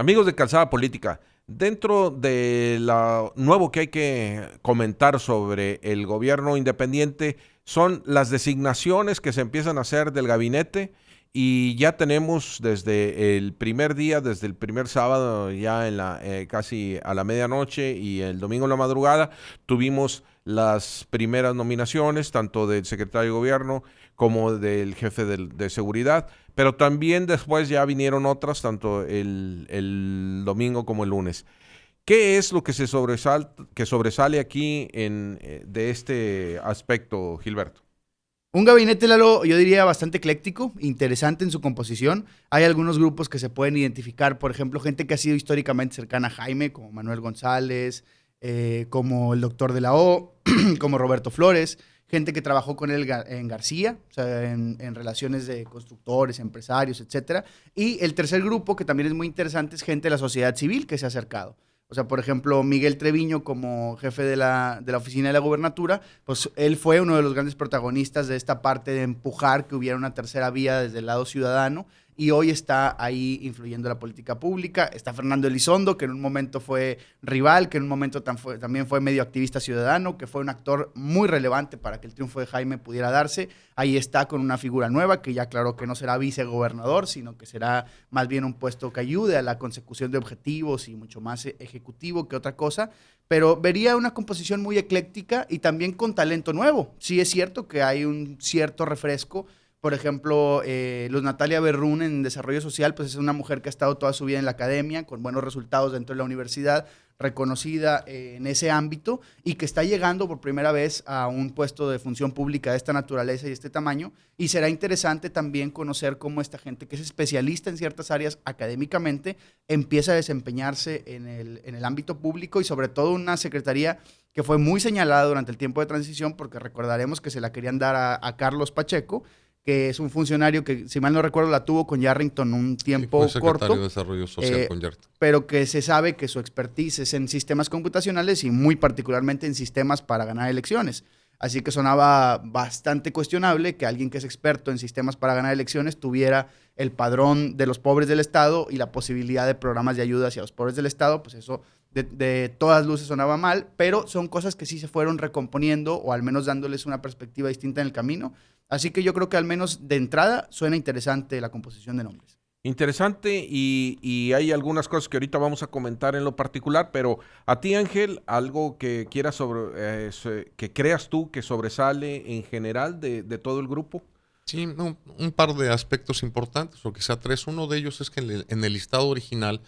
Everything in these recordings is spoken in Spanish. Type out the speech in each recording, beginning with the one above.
Amigos de Calzada Política, dentro de lo nuevo que hay que comentar sobre el gobierno independiente son las designaciones que se empiezan a hacer del gabinete y ya tenemos desde el primer día, desde el primer sábado ya en casi a la medianoche y el domingo en la madrugada tuvimos las primeras nominaciones tanto del secretario de gobierno como del jefe de seguridad. Pero también después ya vinieron otras, tanto el domingo como el lunes. ¿Qué es lo que sobresale aquí de este aspecto, Gilberto? Un gabinete, Lalo, yo diría bastante ecléctico, interesante en su composición. Hay algunos grupos que se pueden identificar, por ejemplo, gente que ha sido históricamente cercana a Jaime, como Manuel González, como el doctor de la O, como Roberto Flores, gente que trabajó con él en García, o sea, en relaciones de constructores, empresarios, etcétera. Y el tercer grupo, que también es muy interesante, es gente de la sociedad civil que se ha acercado. O sea, por ejemplo, Miguel Treviño como jefe de la oficina de la gobernatura, pues él fue uno de los grandes protagonistas de esta parte de empujar que hubiera una tercera vía desde el lado ciudadano y hoy está ahí influyendo en la política pública. Está Fernando Elizondo, que en un momento fue rival, que en un momento también fue medio activista ciudadano, que fue un actor muy relevante para que el triunfo de Jaime pudiera darse. Ahí está con una figura nueva que ya aclaró que no será vicegobernador, sino que será más bien un puesto que ayude a la consecución de objetivos y mucho más ejecutivo que otra cosa. Pero vería una composición muy ecléctica y también con talento nuevo. Sí es cierto que hay un cierto refresco. Por ejemplo, Luz Natalia Berrún en Desarrollo Social, pues es una mujer que ha estado toda su vida en la academia, con buenos resultados dentro de la universidad, reconocida en ese ámbito y que está llegando por primera vez a un puesto de función pública de esta naturaleza y este tamaño. Y será interesante también conocer cómo esta gente que es especialista en ciertas áreas académicamente empieza a desempeñarse en el ámbito público y sobre todo una secretaría que fue muy señalada durante el tiempo de transición porque recordaremos que se la querían dar a Carlos Pacheco, que es un funcionario que, si mal no recuerdo, la tuvo con Yarrington un tiempo sí, fue corto. secretario de Desarrollo Social con Yarrington. Pero que se sabe que su expertise es en sistemas computacionales y muy particularmente en sistemas para ganar elecciones. Así que sonaba bastante cuestionable que alguien que es experto en sistemas para ganar elecciones tuviera el padrón de los pobres del Estado y la posibilidad de programas de ayuda hacia los pobres del Estado. Pues eso de todas luces sonaba mal, pero son cosas que sí se fueron recomponiendo o al menos dándoles una perspectiva distinta en el camino. Así que yo creo que al menos de entrada suena interesante la composición de nombres. Interesante y hay algunas cosas que ahorita vamos a comentar en lo particular, pero a ti, Ángel, algo que quieras que creas tú que sobresale en general de todo el grupo. Sí, no, un par de aspectos importantes, o quizá tres. Uno de ellos es que en el listado original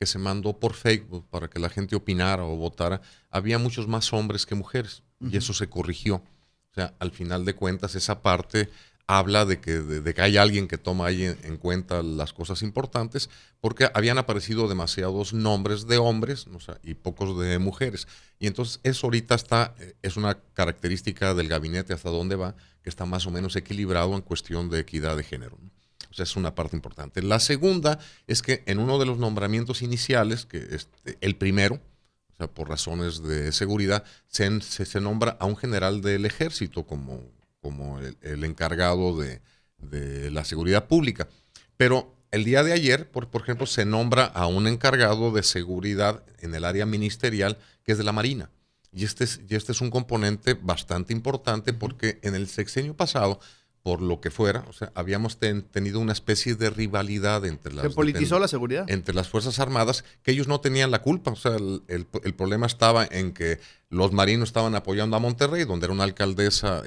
que se mandó por Facebook para que la gente opinara o votara, había muchos más hombres que mujeres, y eso se corrigió. O sea, al final de cuentas, esa parte habla de que hay alguien que toma ahí en cuenta las cosas importantes, porque habían aparecido demasiados nombres de hombres, o sea, y pocos de mujeres. Y entonces eso ahorita es una característica del gabinete hasta dónde va, que está más o menos equilibrado en cuestión de equidad de género, ¿no? O sea, es una parte importante. La segunda es que en uno de los nombramientos iniciales, que el primero, o sea, por razones de seguridad, se nombra a un general del ejército como el encargado de la seguridad pública. Pero el día de ayer, por ejemplo, se nombra a un encargado de seguridad en el área ministerial, que es de la Marina. Y este es un componente bastante importante porque en el sexenio pasado, por lo que fuera, o sea, habíamos tenido una especie de rivalidad entre las... ¿Se politizó la seguridad? Entre las Fuerzas Armadas, que ellos no tenían la culpa. O sea, el problema estaba en que los marinos estaban apoyando a Monterrey, donde era una alcaldesa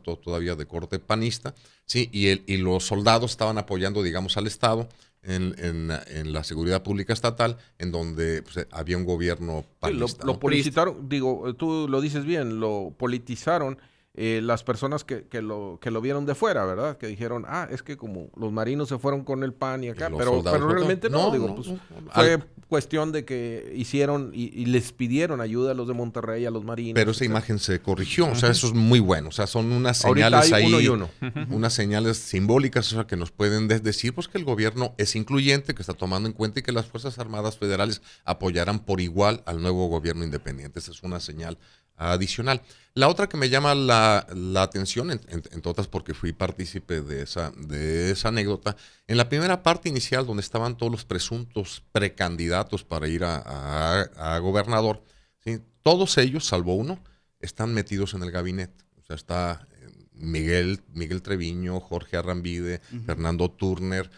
todavía de corte panista, ¿sí? Y los soldados estaban apoyando, digamos, al Estado en la seguridad pública estatal, en donde pues, había un gobierno panista. Lo politizaron, digo, tú lo dices bien, lo politizaron. Las personas que lo vieron de fuera, ¿verdad? Que dijeron, es que como los marinos se fueron con el PAN y acá, pero realmente fue cuestión de que hicieron y les pidieron ayuda a los de Monterrey, a los marinos. Pero esa imagen se corrigió, o sea, eso es muy bueno, o sea, son unas señales ahí, uno y uno. Unas señales simbólicas, o sea, que nos pueden decir pues que el gobierno es incluyente, que está tomando en cuenta y que las Fuerzas Armadas Federales apoyarán por igual al nuevo gobierno independiente. Esa es una señal adicional. La otra que me llama la atención, entre otras porque fui partícipe de esa anécdota, en la primera parte inicial donde estaban todos los presuntos precandidatos para ir a gobernador, ¿sí? Todos ellos, salvo uno, están metidos en el gabinete. O sea, está Miguel Treviño, Jorge Arrambide, Fernando Turner,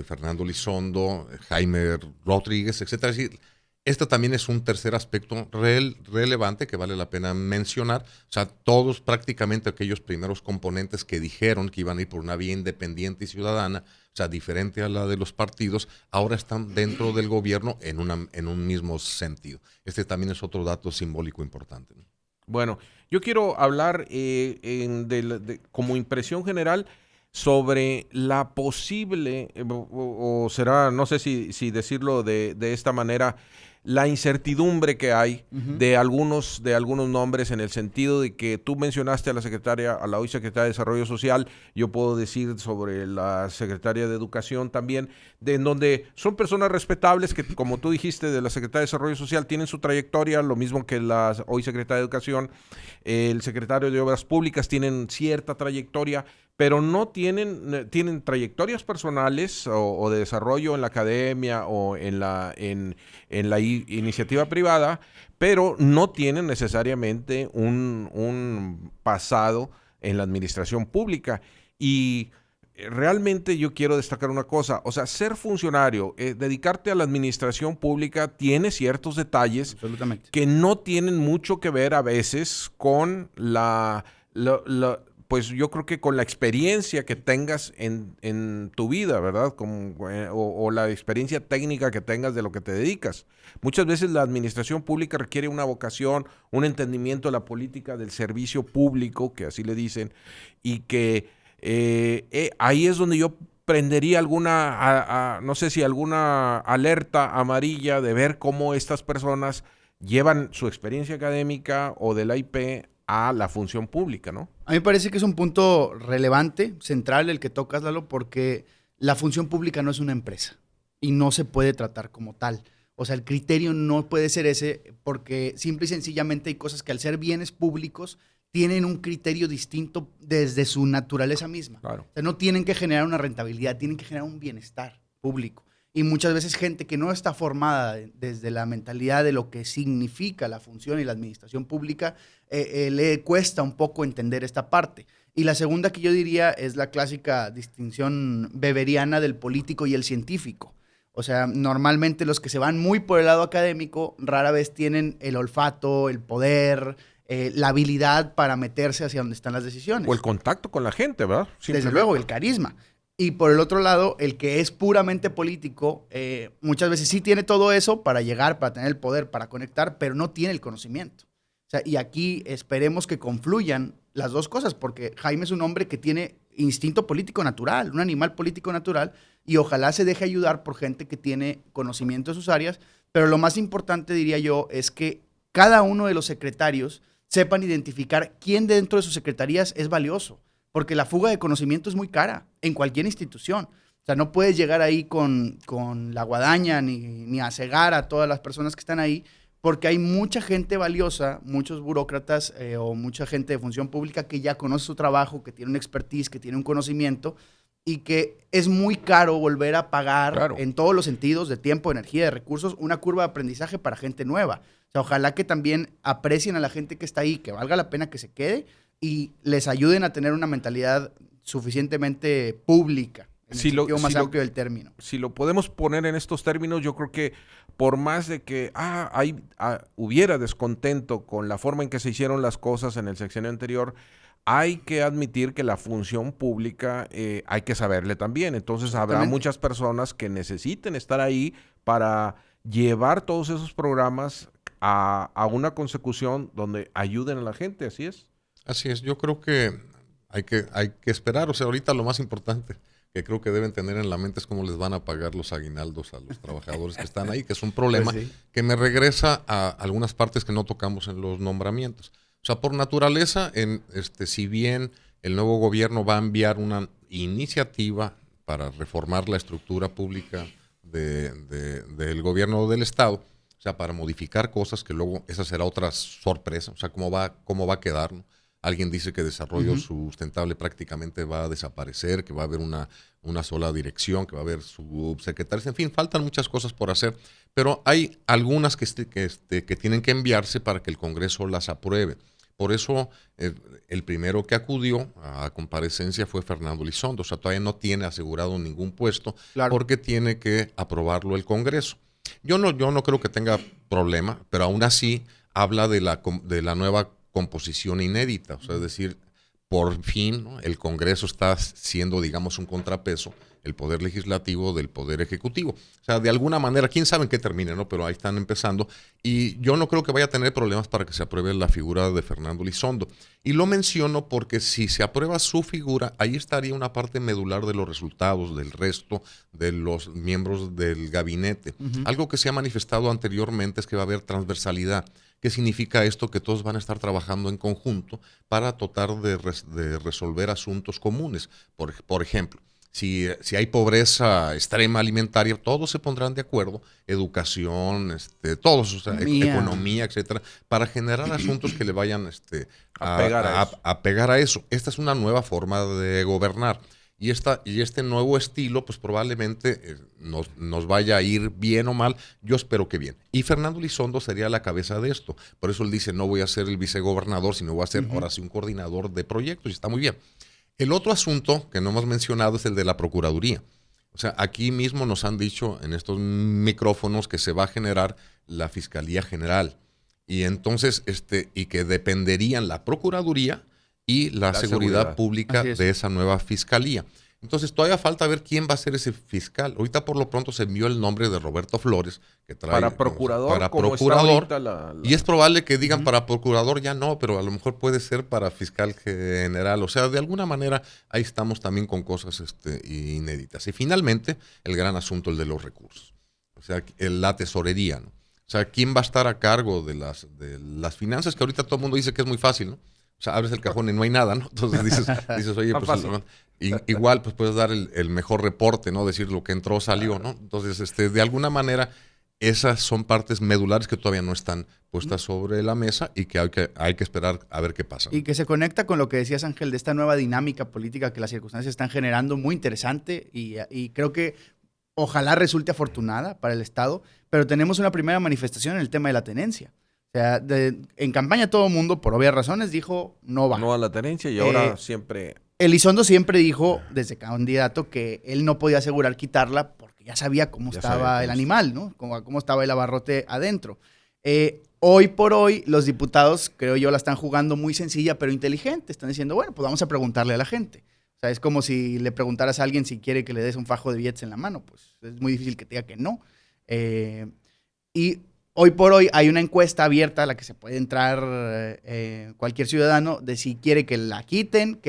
Fernando Lizondo, Jaime Rodríguez, etcétera. Es decir, este también es un tercer aspecto relevante que vale la pena mencionar. O sea, todos prácticamente aquellos primeros componentes que dijeron que iban a ir por una vía independiente y ciudadana, o sea, diferente a la de los partidos, ahora están dentro del gobierno en un mismo sentido. Este también es otro dato simbólico importante, ¿no? Bueno, yo quiero hablar como impresión general sobre la posible, o será, no sé si decirlo de esta manera, la incertidumbre que hay de algunos nombres, en el sentido de que tú mencionaste a la hoy secretaria de Desarrollo Social, yo puedo decir sobre la secretaria de Educación también, en donde son personas respetables que, como tú dijiste, de la secretaria de Desarrollo Social tienen su trayectoria, lo mismo que la hoy secretaria de Educación, el secretario de Obras Públicas tienen cierta trayectoria, pero no tienen trayectorias personales o de desarrollo en la academia o en la iniciativa privada, pero no tienen necesariamente un pasado en la administración pública. Y realmente yo quiero destacar una cosa, o sea, ser funcionario, dedicarte a la administración pública tiene ciertos detalles que no tienen mucho que ver a veces con pues yo creo que con la experiencia que tengas en tu vida, ¿verdad? O la experiencia técnica que tengas de lo que te dedicas. Muchas veces la administración pública requiere una vocación, un entendimiento de la política del servicio público, que así le dicen, y que ahí es donde yo prendería no sé si alguna alerta amarilla de ver cómo estas personas llevan su experiencia académica o de la IP a la función pública, ¿no? A mí me parece que es un punto relevante, central, el que tocas, Lalo, porque la función pública no es una empresa y no se puede tratar como tal. O sea, el criterio no puede ser ese porque simple y sencillamente hay cosas que al ser bienes públicos tienen un criterio distinto desde su naturaleza misma. Claro. O sea, no tienen que generar una rentabilidad, tienen que generar un bienestar público. Y muchas veces gente que no está formada desde la mentalidad de lo que significa la función y la administración pública, le cuesta un poco entender esta parte. Y la segunda que yo diría es la clásica distinción beberiana del político y el científico. O sea, normalmente los que se van muy por el lado académico rara vez tienen el olfato, el poder, la habilidad para meterse hacia donde están las decisiones. O el contacto con la gente, ¿verdad? Desde luego, el carisma. Y por el otro lado, el que es puramente político, muchas veces sí tiene todo eso para llegar, para tener el poder, para conectar, pero no tiene el conocimiento. O sea, y aquí esperemos que confluyan las dos cosas, porque Jaime es un hombre que tiene instinto político natural, un animal político natural, y ojalá se deje ayudar por gente que tiene conocimiento de sus áreas, pero lo más importante, diría yo, es que cada uno de los secretarios sepan identificar quién dentro de sus secretarías es valioso. Porque la fuga de conocimiento es muy cara en cualquier institución. O sea, no puedes llegar ahí con la guadaña ni a cegar a todas las personas que están ahí, porque hay mucha gente valiosa, muchos burócratas o mucha gente de función pública que ya conoce su trabajo, que tiene una expertise, que tiene un conocimiento, y que es muy caro volver a pagar, claro, en todos los sentidos, de tiempo, energía, de recursos, una curva de aprendizaje para gente nueva. O sea, ojalá que también aprecien a la gente que está ahí, que valga la pena que se quede, y les ayuden a tener una mentalidad suficientemente pública, en el sentido más amplio del término. Si lo podemos poner en estos términos, yo creo que por más de que hubiera descontento con la forma en que se hicieron las cosas en el sexenio anterior, hay que admitir que la función pública hay que saberle también. Entonces habrá muchas personas que necesiten estar ahí para llevar todos esos programas a una consecución donde ayuden a la gente, ¿así es? Así es, yo creo que hay que esperar. O sea, ahorita lo más importante que creo que deben tener en la mente es cómo les van a pagar los aguinaldos a los trabajadores que están ahí, que es un problema pues sí, que me regresa a algunas partes que no tocamos en los nombramientos. O sea, por naturaleza, si bien el nuevo gobierno va a enviar una iniciativa para reformar la estructura pública del gobierno del Estado, o sea, para modificar cosas que luego, esa será otra sorpresa, o sea, cómo va a quedar, ¿no? Alguien dice que desarrollo sustentable prácticamente va a desaparecer, que va a haber una sola dirección, que va a haber subsecretarios. En fin, faltan muchas cosas por hacer, pero hay algunas que tienen que enviarse para que el Congreso las apruebe. Por eso, el primero que acudió a comparecencia fue Fernando Elizondo. O sea, todavía no tiene asegurado ningún puesto porque tiene que aprobarlo el Congreso. Yo no creo que tenga problema, pero aún así habla de la nueva composición inédita, o sea, es decir, por fin, ¿no?, el Congreso está siendo, digamos, un contrapeso, el Poder Legislativo del Poder Ejecutivo. O sea, de alguna manera, quién sabe en qué termine, ¿no? Pero ahí están empezando. Y yo no creo que vaya a tener problemas para que se apruebe la figura de Fernando Elizondo. Y lo menciono porque si se aprueba su figura, ahí estaría una parte medular de los resultados del resto de los miembros del gabinete. Algo que se ha manifestado anteriormente es que va a haber transversalidad. ¿Qué significa esto? Que todos van a estar trabajando en conjunto para tratar de resolver asuntos comunes. Por ejemplo, si hay pobreza extrema alimentaria, todos se pondrán de acuerdo, educación, todos, o sea, economía, etcétera, para generar asuntos que le vayan a pegar a eso. Esta es una nueva forma de gobernar. Y este nuevo estilo, pues probablemente nos vaya a ir bien o mal. Yo espero que bien. Y Fernando Elizondo sería la cabeza de esto. Por eso él dice, no voy a ser el vicegobernador, sino voy a ser ahora sí un coordinador de proyectos. Y está muy bien. El otro asunto que no hemos mencionado es el de la Procuraduría. O sea, aquí mismo nos han dicho en estos micrófonos que se va a generar la Fiscalía General. Y entonces, y que dependerían la Procuraduría y la seguridad pública de esa nueva fiscalía. Entonces todavía falta ver quién va a ser ese fiscal. Ahorita por lo pronto se envió el nombre de Roberto Flores, que trae para procurador, y es probable que digan para procurador ya no, pero a lo mejor puede ser para fiscal general. O sea, de alguna manera ahí estamos también con cosas inéditas. Y finalmente el gran asunto, el de los recursos. O sea, la tesorería, ¿no? O sea, ¿quién va a estar a cargo de las finanzas? Que ahorita todo el mundo dice que es muy fácil, ¿no? O sea, abres el cajón y no hay nada, ¿no? Entonces dices oye, pues igual pues puedes dar el mejor reporte, ¿no? Decir lo que entró, salió, ¿no? Entonces, de alguna manera, esas son partes medulares que todavía no están puestas sobre la mesa y que hay que esperar a ver qué pasa. Y que se conecta con lo que decías, Ángel, de esta nueva dinámica política que las circunstancias están generando, muy interesante, y creo que ojalá resulte afortunada para el Estado, pero tenemos una primera manifestación en el tema de la tenencia. O sea, en campaña todo el mundo, por obvias razones, dijo no va. No a la tenencia y ahora siempre... Elizondo siempre dijo, desde candidato, que él no podía asegurar quitarla porque ya sabía cómo estaba el animal, ¿no? Cómo estaba el abarrote adentro. Hoy por hoy, los diputados, creo yo, la están jugando muy sencilla, pero inteligente. Están diciendo, bueno, pues vamos a preguntarle a la gente. O sea, es como si le preguntaras a alguien si quiere que le des un fajo de billetes en la mano. Pues es muy difícil que te diga que no. Y hoy por hoy hay una encuesta abierta a la que se puede entrar cualquier ciudadano de si quiere que la quiten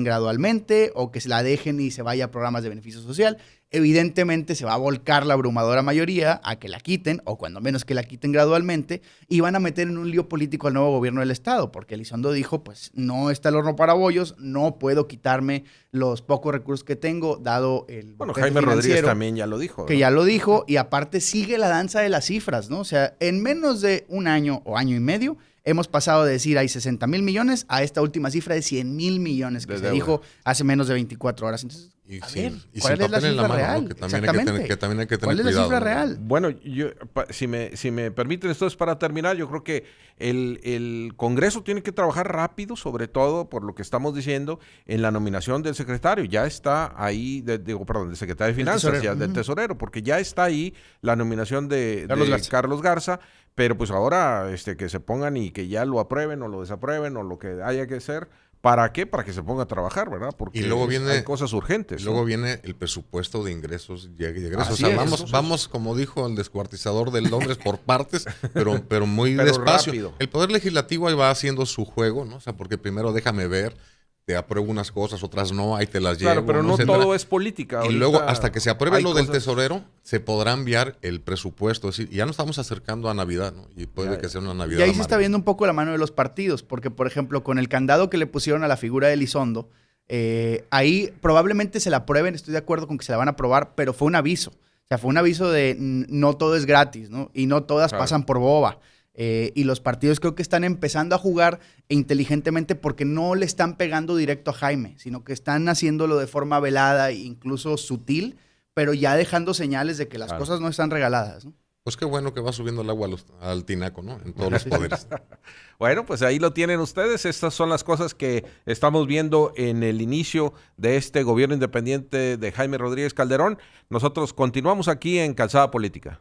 gradualmente o que se la dejen y se vaya a programas de beneficio social. Evidentemente se va a volcar la abrumadora mayoría a que la quiten, o cuando menos que la quiten gradualmente, y van a meter en un lío político al nuevo gobierno del Estado, porque Elizondo dijo, pues no está el horno para bollos, no puedo quitarme los pocos recursos que tengo, dado el... Bueno, Jaime Rodríguez también ya lo dijo, ¿no? Que ya lo dijo, y aparte sigue la danza de las cifras, ¿no? O sea, en menos de un año o año y medio, hemos pasado de decir hay 60,000 millones a esta última cifra de 100,000 millones que se dijo hace menos de 24 horas. Entonces, ¿cuál es la cifra real? ¿No? Que también hay que tener ¿Cuál es la cifra real? Bueno, si me permiten, esto es para terminar. Yo creo que el Congreso tiene que trabajar rápido, sobre todo por lo que estamos diciendo, en la nominación del secretario. Ya está ahí, del secretario de Finanzas, del tesorero, porque ya está ahí la nominación de Carlos Garza. Pero pues ahora que se pongan y que ya lo aprueben o lo desaprueben o lo que haya que hacer. ¿Para qué? Para que se ponga a trabajar, ¿verdad? Porque luego hay cosas urgentes. Luego viene el presupuesto de ingresos y egresos. O sea, vamos, como dijo el descuartizador de Londres, por partes, pero muy despacio. Rápido. El Poder Legislativo ahí va haciendo su juego, ¿no? O sea, porque primero déjame ver, te apruebo unas cosas, otras no, ahí te las llevo. Claro, pero no todo es política. Y luego, hasta que se apruebe lo del tesorero, se podrá enviar el presupuesto. Es decir, ya nos estamos acercando a Navidad, ¿no? Y puede que sea una Navidad. Y ahí se está viendo un poco la mano de los partidos, porque, por ejemplo, con el candado que le pusieron a la figura de Elizondo, ahí probablemente se la aprueben, estoy de acuerdo con que se la van a aprobar, pero fue un aviso. O sea, fue un aviso de no todo es gratis, ¿no? Y no todas pasan por boba. Y los partidos creo que están empezando a jugar inteligentemente porque no le están pegando directo a Jaime, sino que están haciéndolo de forma velada e incluso sutil, pero ya dejando señales de que las cosas no están regaladas, ¿no? Pues qué bueno que va subiendo el agua al tinaco, ¿no? En todos los poderes. Bueno, pues ahí lo tienen ustedes. Estas son las cosas que estamos viendo en el inicio de este gobierno independiente de Jaime Rodríguez Calderón. Nosotros continuamos aquí en Calzada Política.